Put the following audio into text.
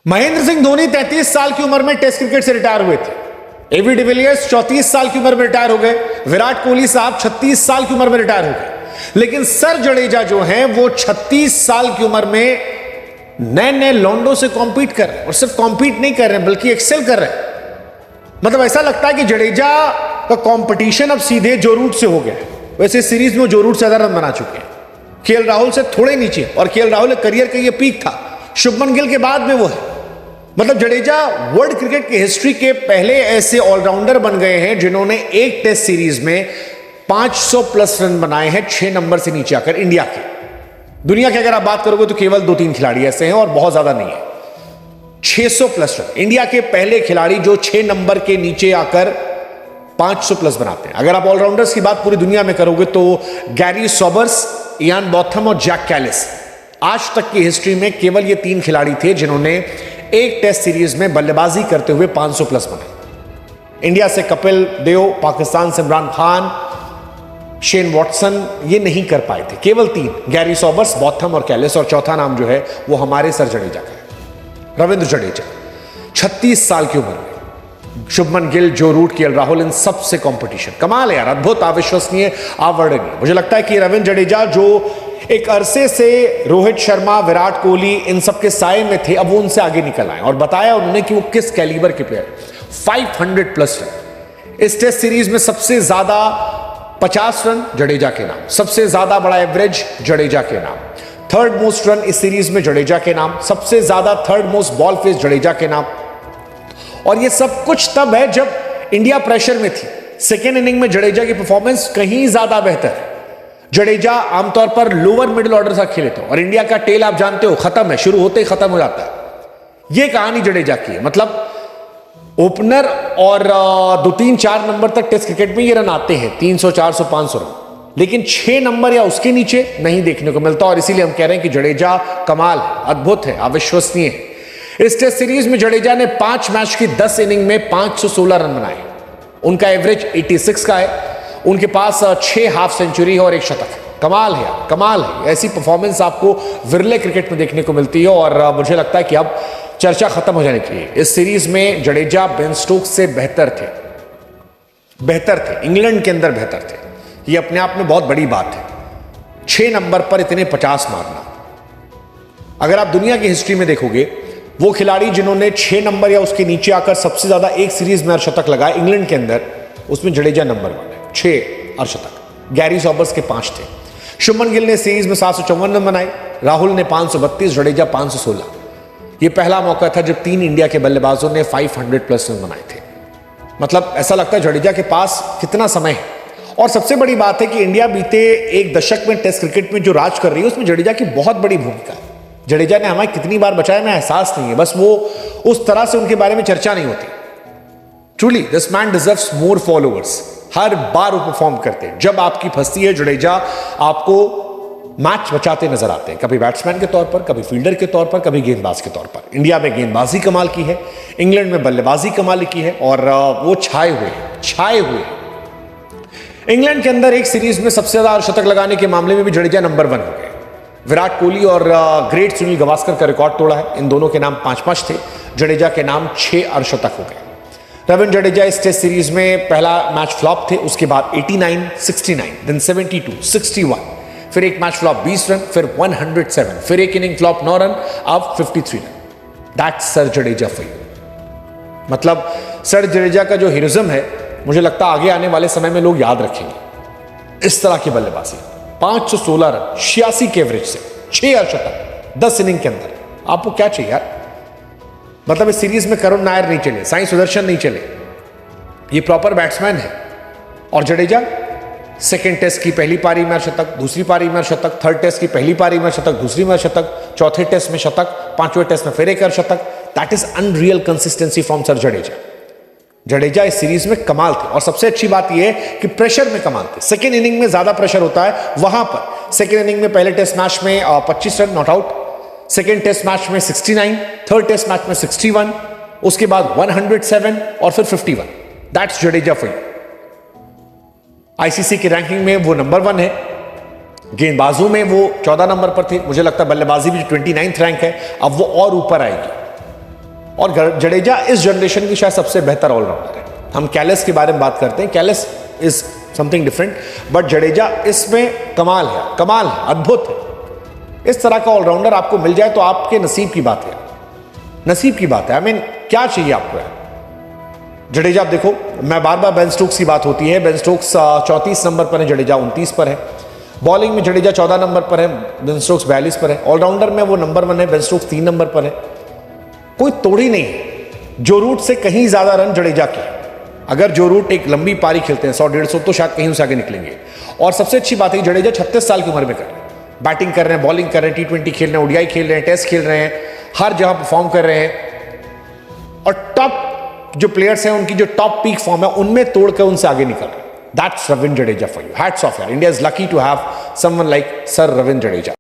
महेंद्र सिंह धोनी 33 साल की उम्र में टेस्ट क्रिकेट से रिटायर हुए थे। एबी डिविलियर्स 34 साल की उम्र में रिटायर हो गए। विराट कोहली साहब 36 साल की उम्र में रिटायर हो गए। लेकिन सर जडेजा जो हैं वो 36 साल की उम्र में नए नए लॉन्डो से कॉम्पीट कर रहे हैं, और सिर्फ कॉम्पीट नहीं कर रहे हैं बल्कि एक्सेल कर रहे हैं। मतलब ऐसा लगता है कि जडेजा का कंपटीशन अब सीधे जो रूट से हो गया है। वैसे सीरीज में जो रूट से ज्यादा रन बना चुके हैं, केएल राहुल से थोड़े नीचे, और केएल राहुल करियर का ये पीक था। शुभमन गिल के बाद में वो है। मतलब जडेजा वर्ल्ड क्रिकेट की हिस्ट्री के पहले ऐसे ऑलराउंडर बन गए हैं जिन्होंने एक टेस्ट सीरीज में 500 प्लस रन बनाए हैं 6 नंबर से नीचे आकर। इंडिया के, दुनिया की अगर आप बात करोगे तो केवल 2-3 खिलाड़ी ऐसे हैं और बहुत ज्यादा नहीं है। 600 प्लस रन, इंडिया के पहले खिलाड़ी जो 6 नंबर के नीचे आकर 500 प्लस बनाते हैं। अगर आप ऑलराउंडर्स की बात पूरी दुनिया में करोगे तो गैरी सॉबर्स, इयान बॉथम और जैक कैलिस, आज तक की हिस्ट्री में केवल ये 3 खिलाड़ी थे जिन्होंने एक टेस्ट सीरीज में बल्लेबाजी करते हुए 500 प्लस बनाए। इंडिया से कपिल देव, पाकिस्तान से इमरान खान, शेन वॉटसन, ये नहीं कर पाए थे। केवल 3, गैरी सॉबर्स, बॉथम और कैलिस, और चौथा नाम जो है वो हमारे सर जडेजा का है, रविंद्र जडेजा। 36 साल की उम्र में शुभमन गिल, जो रूट, केएल राहुल, इन सबसे कंपटीशन। कमाल है यार, अद्भुत, अविश्वसनीय, अवर्णनीय। मुझे लगता है कि रविंद्र जडेजा जो एक अरसे से रोहित शर्मा, विराट कोहली, इन सबके साये में थे, अब वो उनसे आगे निकल आए और बताया उन्होंने कि वो किस कैलिबर के प्लेयर। 500 प्लस रन इस टेस्ट सीरीज में, सबसे ज्यादा 50 रन जडेजा के नाम, सबसे ज्यादा बड़ा एवरेज जडेजा के नाम, थर्ड मोस्ट रन इस सीरीज में जडेजा के नाम, सबसे ज्यादा third most ball face Jadeja के नाम। और ये सब कुछ तब है जब इंडिया प्रेशर में थी। सेकेंड इनिंग में जडेजा की परफॉर्मेंस कहीं ज्यादा बेहतर है। जडेजा आमतौर पर लोअर मिडिल ऑर्डर से खेले थे, और इंडिया का टेल आप जानते हो खत्म है, शुरू होते ही खत्म हो जाता है। यह कहानी जडेजा की है। मतलब ओपनर और 2-3-4 नंबर तक टेस्ट क्रिकेट में ये रन आते हैं, 300, 400, 500 रन, लेकिन 6 नंबर या उसके नीचे नहीं देखने को मिलता। और इसीलिए हम कह रहे हैं कि जडेजा कमाल है, अद्भुत है, अविश्वसनीय है। इस टेस्ट सीरीज में जडेजा ने 5 मैच की 10 इनिंग में 516 रन बनाए। उनका एवरेज 86 का है। उनके पास 6 हाफ सेंचुरी है और 1 शतक है। कमाल है, कमाल है। ऐसी परफॉर्मेंस आपको विरले क्रिकेट में देखने को मिलती है। और मुझे लगता है कि अब चर्चा खत्म हो जाने चाहिए। इस सीरीज में जडेजा बेन स्टोक्स से बेहतर थे, इंग्लैंड के अंदर बेहतर थे। ये अपने आप में बहुत बड़ी बात है। 6 नंबर पर इतने 50 मारना। अगर आप दुनिया की हिस्ट्री में देखोगे, वो खिलाड़ी जिन्होंने 6 नंबर या उसके नीचे आकर सबसे ज्यादा एक सीरीज में अर्धशतक लगाए इंग्लैंड के अंदर, उसमें जडेजा नंबर 1 है, 6 अर्धशतक। गैरी सॉबर्स के 5 थे। शुभमन गिल ने सीरीज में 754 रन बनाए, राहुल ने 532, जडेजा 516। यह पहला मौका था जब 3 इंडिया के बल्लेबाजों ने 500 प्लस रन बनाए थे। मतलब ऐसा लगता है जडेजा के पास कितना समय है। और सबसे बड़ी बात है कि इंडिया बीते एक दशक में टेस्ट क्रिकेट में जो राज कर रही है, उसमें जडेजा की बहुत बड़ी भूमिका है। जडेजा ने हमें कितनी बार बचाया ना, एहसास नहीं है, बस वो उस तरह से उनके बारे में चर्चा नहीं होती। Truly this man deserves more followers. हर बार वो परफॉर्म करते हैं। जब आपकी फंसती है जडेजा, आपको मैच बचाते नजर आते हैं, कभी बैट्समैन के तौर पर, कभी फील्डर के तौर पर, कभी गेंदबाज के तौर पर। इंडिया में गेंदबाजी कमाल की है, इंग्लैंड में बल्लेबाजी कमाल की है, और वो छाए हुए हैं। इंग्लैंड के अंदर एक सीरीज में सबसे ज्यादा अर्धशतक लगाने के मामले में भी जडेजा नंबर 1 हो गए। विराट कोहली और ग्रेट सुनील गावस्कर का रिकॉर्ड तोड़ा है। इन दोनों के नाम 5-5 थे, जडेजा के नाम 6 अर्धशतक हो गए। रविंद्र जडेजा इस टेस्ट सीरीज में पहला मैच फ्लॉप थे, उसके बाद 89, 69, देन 72, 61, फिर एक मैच फ्लॉप 20 रन, फिर 107, फिर एक इनिंग फ्लॉप 9 रन, अब 53 run. That's sir Jadeja for you. मतलब सर जडेजा का जो हीरोइज्म है, मुझे लगता है आगे आने वाले समय में लोग याद रखेंगे। इस तरह की बल्लेबाजी, 516 रन 86 के एवरेज से, 6 अर्धशतक 10 इनिंग के अंदर। आपको क्या चाहिए यार? मतलब इस सीरीज में करुण नायर नहीं चले, साई सुदर्शन नहीं चले, ये प्रॉपर बैट्समैन है। और जडेजा सेकेंड टेस्ट की पहली पारी में शतक, दूसरी पारी में शतक, थर्ड टेस्ट की पहली पारी में शतक, दूसरी में शतक, चौथे टेस्ट में शतक, 5वें टेस्ट में फिर एक शतक। That is unreal consistency from sir Jadeja. Jadeja इस सीरीज में कमाल थे। और सबसे अच्छी बात यह है कि प्रेशर में कमाल थे। सेकेंड इनिंग में ज्यादा प्रेशर होता है, वहां पर सेकेंड इनिंग में पहले टेस्ट मैच में 25 run not out, second test match में 69, थर्ड टेस्ट मैच में 61, उसके बाद 107 और फिर 51। That's Jadeja for you. ICC की रैंकिंग में वो नंबर 1 है। गेंदबाजों में वो 14 नंबर पर थे। मुझे लगता है बल्लेबाजी भी 29th रैंक है, अब वो और ऊपर आएगी। और जडेजा इस जनरेशन की शायद सबसे बेहतर ऑलराउंडर है। हम कैलिस के बारे में बात करते हैं, Kallis is something different, but Jadeja इसमें कमाल है, अद्भुत है। इस तरह का ऑलराउंडर आपको मिल जाए तो आपके नसीब की बात है, नसीब की बात है। आई मीन क्या चाहिए आपको यार। जडेजा आप देखो, मैं बार बार बेन स्टोक्स की बात होती है, बेन स्टोक्स 34 नंबर पर है, जडेजा 29 पर है। बॉलिंग में जडेजा 14 नंबर पर है, बेन स्टोक्स 42 पर है। ऑलराउंडर में वो नंबर 1 है, बेन स्टोक्स 3 नंबर पर है। कोई तोड़ी नहीं है। जो रूट से कहीं ज्यादा रन जडेजा के, अगर जो रूट एक लंबी पारी खेलते हैं 100-150 तो शायद कहीं उससे आगे निकलेंगे। और सबसे अच्छी बात है जडेजा 36 साल की उम्र में कर रहे हैं, बैटिंग कर रहे हैं, बॉलिंग कर रहे हैं, T20 खेल रहे हैं, ODI खेल रहे हैं, टेस्ट खेल रहे हैं, हर जगह परफॉर्म कर रहे हैं। और टॉप जो प्लेयर्स हैं उनकी जो टॉप पीक फॉर्म है उनमें तोड़कर उनसे आगे निकल रहे हैं। That's Ravindra Jadeja for you. Hats off यार, India is lucky to have someone like sir Ravindra Jadeja.